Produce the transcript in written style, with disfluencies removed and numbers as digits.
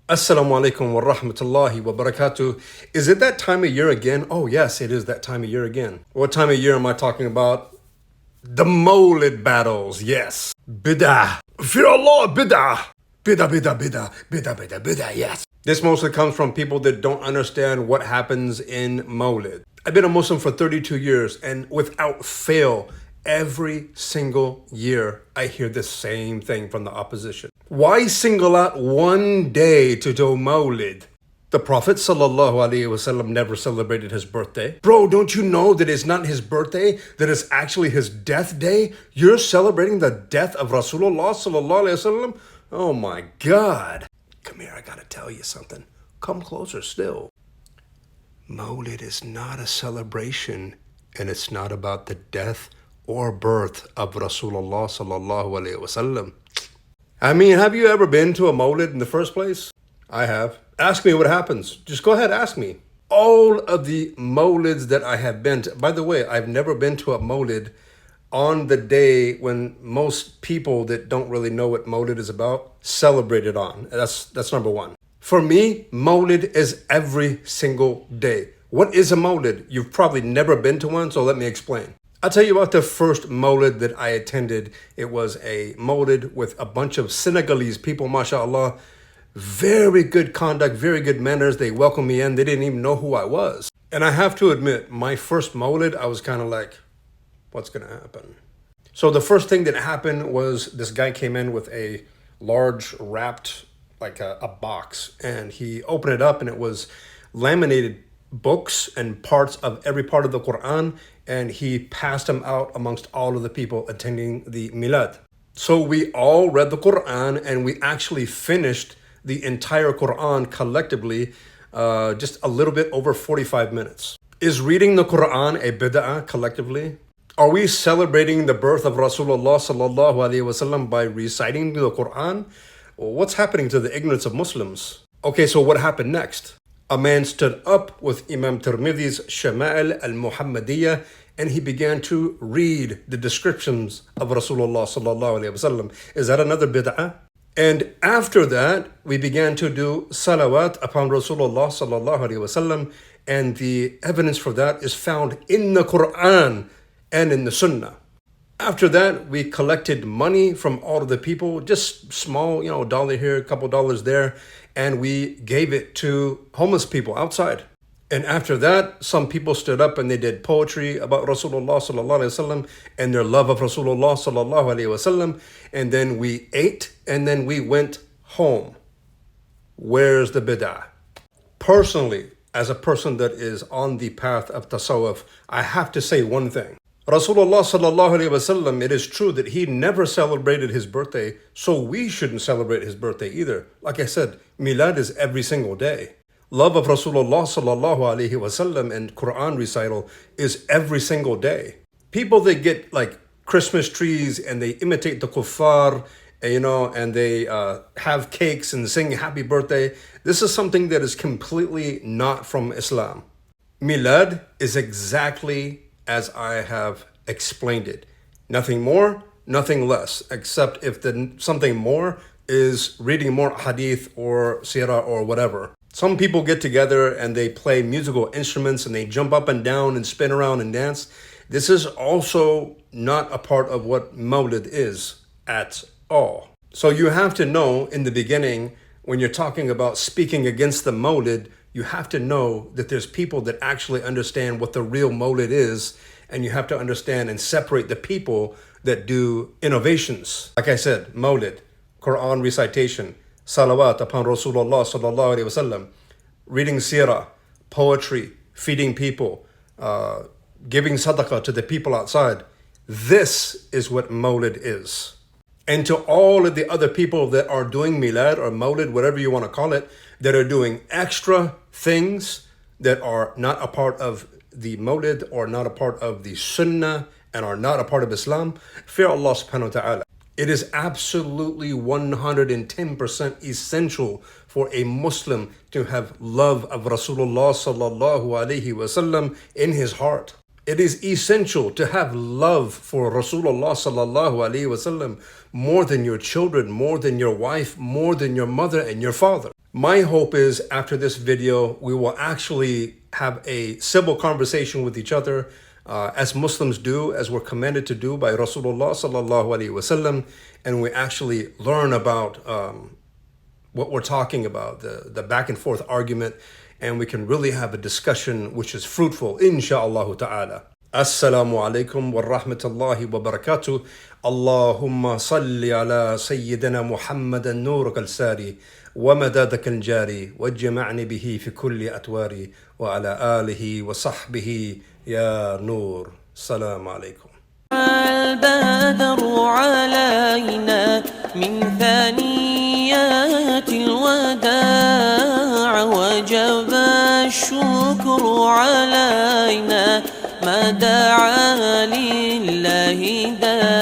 Assalamu alaikum wa rahmatullahi wa barakatuh. Is it that time of year again? Oh, yes, it is that time of year again. What time of year am I talking about? The Mawlid battles, yes. Bid'ah. Fear Allah, bid'ah. Bid'ah, bid'ah, bid'ah, bid'ah, bid'ah, bid'ah, yes. This mostly comes from people that don't understand what happens in Mawlid. I've been a Muslim for 32 years, and without fail, every single year, I hear the same thing from the opposition. Why single out one day to do Mawlid? The Prophet ﷺ never celebrated his birthday. Bro, don't you know that it's not his birthday, that it's actually his death day? You're celebrating the death of Rasulullah ﷺ? Oh my God. Come here, I gotta tell you something. Come closer still. Mawlid is not a celebration, and it's not about the death or birth of Rasulullah ﷺ. I mean, have you ever been to a Mawlid in the first place? I have. Ask me what happens. Just go ahead, ask me. All of the Mawlids that I have been to, by the way, I've never been to a Mawlid on the day when most people that don't really know what Mawlid is about celebrate it on. That's number one. For me, Mawlid is every single day. What is a Mawlid? You've probably never been to one, so let me explain. I'll tell you about the first Mawlid that I attended. It was a Mawlid with a bunch of Senegalese people, mashallah. Very good conduct, very good manners. They welcomed me in. They didn't even know who I was. And I have to admit, my first Mawlid, I was kind of like, what's going to happen? So the first thing that happened was this guy came in with a large wrapped, like a box. And he opened it up and it was laminated books and parts of every part of the Quran, and he passed them out amongst all of the people attending the Milad. So we all read the Quran, and we actually finished the entire Quran collectively just a little bit over 45 minutes. Is reading the Quran a bid'ah collectively? Are we celebrating the birth of Rasulullah sallallahu alaihi wasallam by reciting the Quran? What's happening to the ignorance of Muslims? Okay, so what happened next? A man stood up with Imam Tirmidhi's Shama'il al-Muhammadiyah, and he began to read the descriptions of Rasulullah sallallahu alaihi wasallam. Is that another bid'ah? And after that, we began to do salawat upon Rasulullah sallallahu alaihi wasallam, and the evidence for that is found in the Quran and in the Sunnah. After that, we collected money from all of the people, just small, $1 here, a couple dollars there, and we gave it to homeless people outside. And after that, some people stood up and they did poetry about Rasulullah sallallahu alaihi wasallam and their love of Rasulullah sallallahu alaihi wasallam. And then we ate and then we went home. Where's the bid'ah? Personally, as a person that is on the path of tasawwuf, I have to say one thing. Rasulullah sallallahu alaihi wasallam, it is true that he never celebrated his birthday, so we shouldn't celebrate his birthday either. Like I said, Milad is every single day. Love of Rasulullah sallallahu alaihi wasallam and Quran recital is every single day. People that get like Christmas trees and they imitate the kuffar, and they have cakes and sing happy birthday. This is something that is completely not from Islam. Milad is exactly as I have explained it. Nothing more, nothing less, except if the something more is reading more hadith or sirah or whatever. Some people get together and they play musical instruments and they jump up and down and spin around and dance. This is also not a part of what Mawlid is at all. So you have to know in the beginning, when you're talking about speaking against the Mawlid, you have to know that there's people that actually understand what the real Mawlid is, and you have to understand and separate the people that do innovations. Like I said, Mawlid, Quran recitation, salawat upon Rasulullah sallallahu alaihi wasallam, reading sirah, poetry, feeding people, giving sadaqah to the people outside. This is what Mawlid is. And to all of the other people that are doing Milad or Mawlid, whatever you want to call it, that are doing extra things that are not a part of the Mawlid or not a part of the Sunnah and are not a part of Islam, fear Allah subhanahu wa ta'ala. It is absolutely 110% essential for a Muslim to have love of Rasulullah sallallahu alaihi wasallam in his heart. It is essential to have love for Rasulullah sallallahu alaihi wasallam more than your children, more than your wife, more than your mother and your father. My hope is after this video, we will actually have a civil conversation with each other, as Muslims do, as we're commanded to do by Rasulullah sallallahu alaihi wasallam, and we actually learn about what we're talking about, the back and forth argument, and we can really have a discussion which is fruitful, insha'Allah ta'ala. Assalamu alaikum wa rahmatullahi wa barakatuh. Allahumma salli ala Sayyidina Muhammadan nuraka al-sari wa madadaka al-jari wa jama'ni bihi fi kulli atwari wa ala alihi wa sahbihi ya nur. Assalamu alaikum. البدر علينا من ثنيات الوداع وجب الشكر علينا ما دعا لله داع